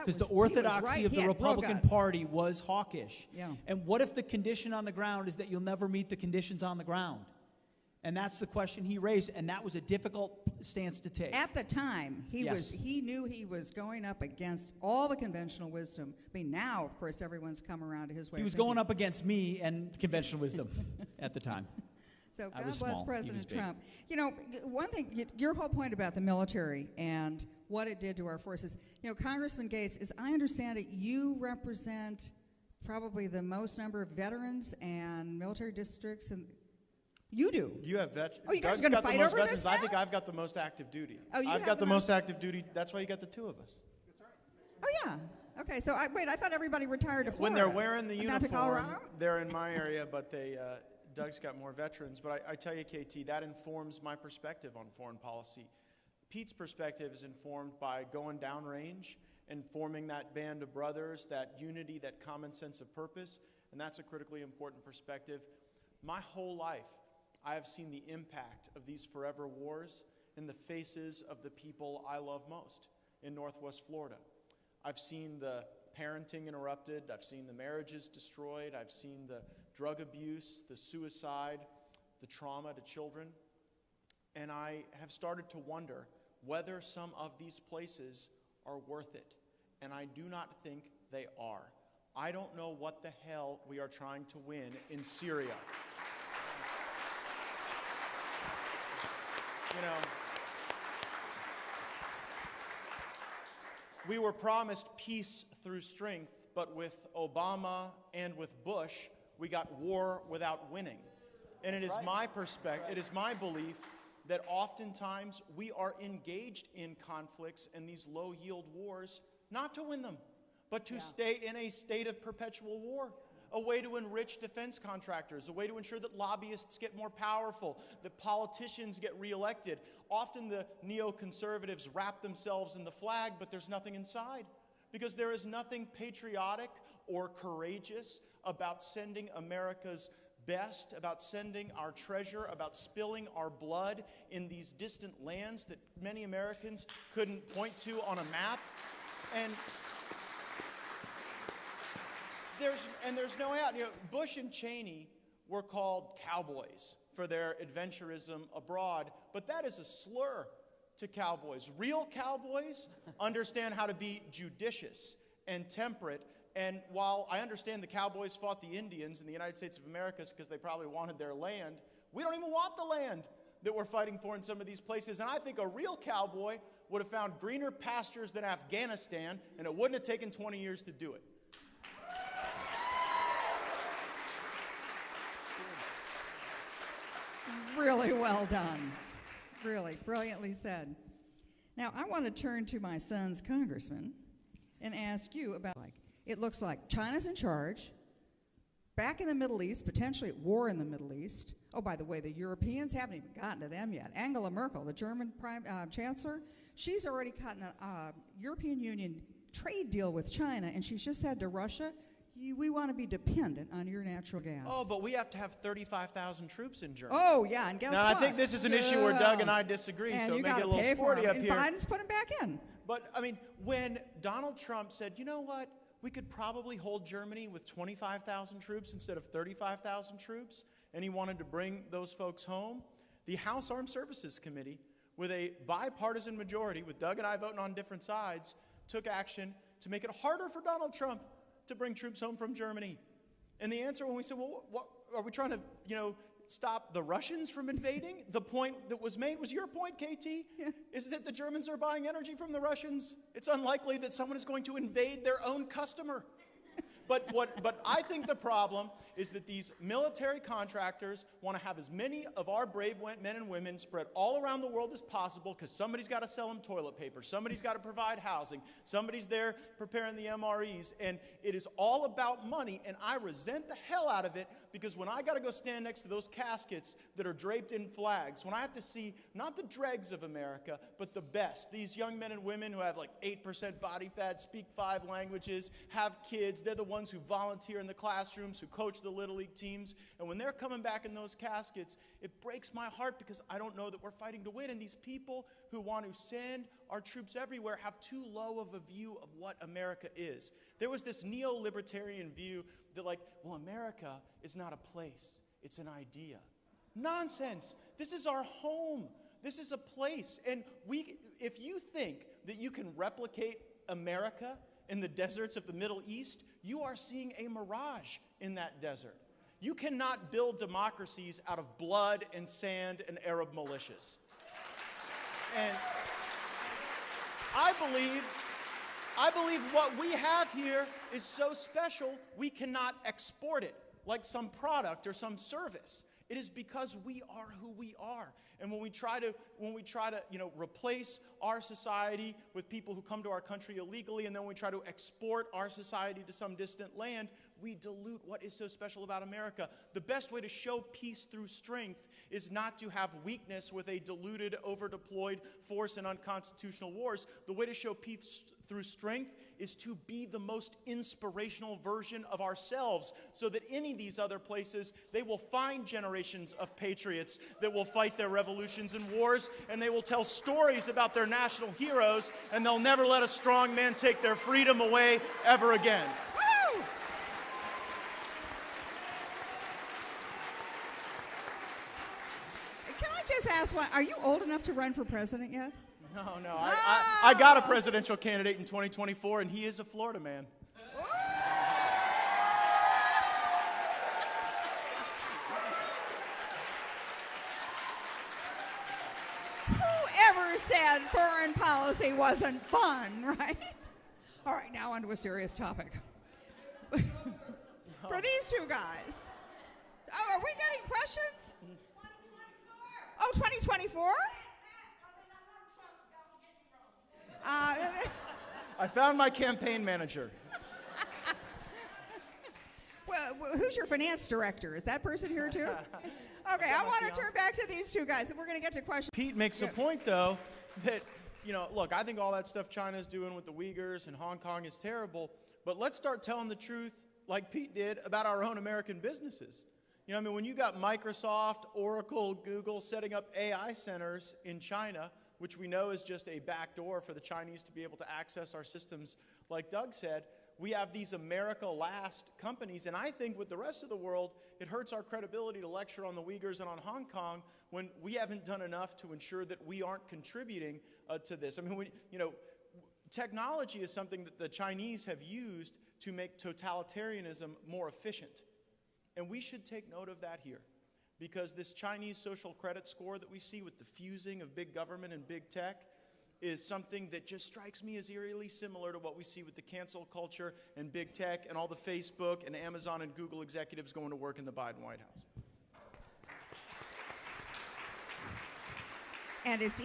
Because the orthodoxy of the Republican Party was hawkish. Yeah. And what if the condition on the ground is that you'll never meet the conditions on the ground? And that's the question he raised, and that was a difficult stance to take. At the time, he knew he was going up against all the conventional wisdom. I mean, now, of course, everyone's come around to his way. He was going up against me and conventional wisdom at the time. So God bless President Trump. You know, one thing, your whole point about the military and what it did to our forces, you know, Congressman Gaetz, as I understand it, you represent probably the most number of veterans and military districts, and you do. You have veterans. Oh, you guys are going to fight over this now? I think I've got the most active duty. Oh, you I've got the most active duty. That's why you got the two of us. Oh, yeah. Okay, so I thought everybody retired to Florida. When they're wearing the uniform, not to Colorado? They're in my area, but Doug's got more veterans. But I tell you, KT, that informs my perspective on foreign policy. Pete's perspective is informed by going downrange and forming that band of brothers, that unity, that common sense of purpose, and that's a critically important perspective. My whole life, I have seen the impact of these forever wars in the faces of the people I love most in Northwest Florida. I've seen the parenting interrupted. I've seen the marriages destroyed. I've seen the drug abuse, the suicide, the trauma to children. And I have started to wonder whether some of these places are worth it. And I do not think they are. I don't know what the hell we are trying to win in Syria. You know, we were promised peace through strength, but with Obama and with Bush, we got war without winning. And it is my perspective, it is my belief that oftentimes we are engaged in conflicts and these low-yield wars, not to win them, but to stay in a state of perpetual war. A way to enrich defense contractors, a way to ensure that lobbyists get more powerful, that politicians get reelected. Often the neoconservatives wrap themselves in the flag, but there's nothing inside. Because there is nothing patriotic or courageous about sending America's best, about sending our treasure, about spilling our blood in these distant lands that many Americans couldn't point to on a map. And there's no out. You know, Bush and Cheney were called cowboys for their adventurism abroad, but that is a slur to cowboys. Real cowboys understand how to be judicious and temperate. And while I understand the cowboys fought the Indians in the United States of America because they probably wanted their land, we don't even want the land that we're fighting for in some of these places. And I think a real cowboy would have found greener pastures than Afghanistan, and it wouldn't have taken 20 years to do it. Really well done. Really brilliantly said. Now, I want to turn to my son's congressman and ask you about, it looks like China's in charge, back in the Middle East, potentially at war in the Middle East. Oh, by the way, the Europeans haven't even gotten to them yet. Angela Merkel, the German chancellor, she's already cut a European Union trade deal with China, and she's just said to Russia, we want to be dependent on your natural gas. Oh, but we have to have 35,000 troops in Germany. Oh, yeah, and guess what? Now, I think this is an issue where Doug and I disagree, and so you make it a little pay sporty up and here. Biden's put him back in. But, I mean, when Donald Trump said, you know what, we could probably hold Germany with 25,000 troops instead of 35,000 troops, and he wanted to bring those folks home, the House Armed Services Committee, with a bipartisan majority, with Doug and I voting on different sides, took action to make it harder for Donald Trump to bring troops home from Germany. And the answer when we said, well, what, are we trying to, stop the Russians from invading? The point that was made was your point, KT, is that the Germans are buying energy from the Russians. It's unlikely that someone is going to invade their own customer. But I think the problem is that these military contractors want to have as many of our brave men and women spread all around the world as possible because somebody's got to sell them toilet paper, somebody's got to provide housing, somebody's there preparing the MREs, and it is all about money, and I resent the hell out of it because when I got to go stand next to those caskets that are draped in flags, when I have to see not the dregs of America, but the best, these young men and women who have like 8% body fat, speak 5 languages, have kids, they're the ones who volunteer in the classrooms, who coach the Little League teams. And when they're coming back in those caskets, it breaks my heart because I don't know that we're fighting to win. And these people who want to send our troops everywhere have too low of a view of what America is. There was this neo-libertarian view that, like, well, America is not a place, it's an idea. Nonsense. This is our home. This is a place. And if you think that you can replicate America in the deserts of the Middle East, you are seeing a mirage in that desert. You cannot build democracies out of blood and sand and Arab militias. And I believe what we have here is so special, we cannot export it like some product or some service. It is because we are who we are. And when we try to replace our society with people who come to our country illegally, and then we try to export our society to some distant land, we dilute what is so special about America. The best way to show peace through strength is not to have weakness with a diluted, over-deployed force in unconstitutional wars. The way to show peace through strength is to be the most inspirational version of ourselves, so that any of these other places, they will find generations of patriots that will fight their revolutions and wars, and they will tell stories about their national heroes, and they'll never let a strong man take their freedom away ever again. Woo! Can I just ask one? Are you old enough to run for president yet? No. I got a presidential candidate in 2024, and he is a Florida man. Whoever said foreign policy wasn't fun, right? All right, now on to a serious topic. For these two guys. Oh, are we getting questions? 2024. Oh, 2024? I found my campaign manager. Well, who's your finance director? Is that person here too? Okay, I want to turn back to these two guys, and we're going to get to questions. Pete makes a point, though, that, look, I think all that stuff China's doing with the Uyghurs and Hong Kong is terrible, but let's start telling the truth, like Pete did, about our own American businesses. When you got Microsoft, Oracle, Google setting up AI centers in China, which we know is just a backdoor for the Chinese to be able to access our systems, like Doug said, we have these America-last companies, and I think with the rest of the world, it hurts our credibility to lecture on the Uyghurs and on Hong Kong when we haven't done enough to ensure that we aren't contributing to this. Technology is something that the Chinese have used to make totalitarianism more efficient, and we should take note of that here. Because this Chinese social credit score that we see with the fusing of big government and big tech is something that just strikes me as eerily similar to what we see with the cancel culture and big tech and all the Facebook and Amazon and Google executives going to work in the Biden White House. And it's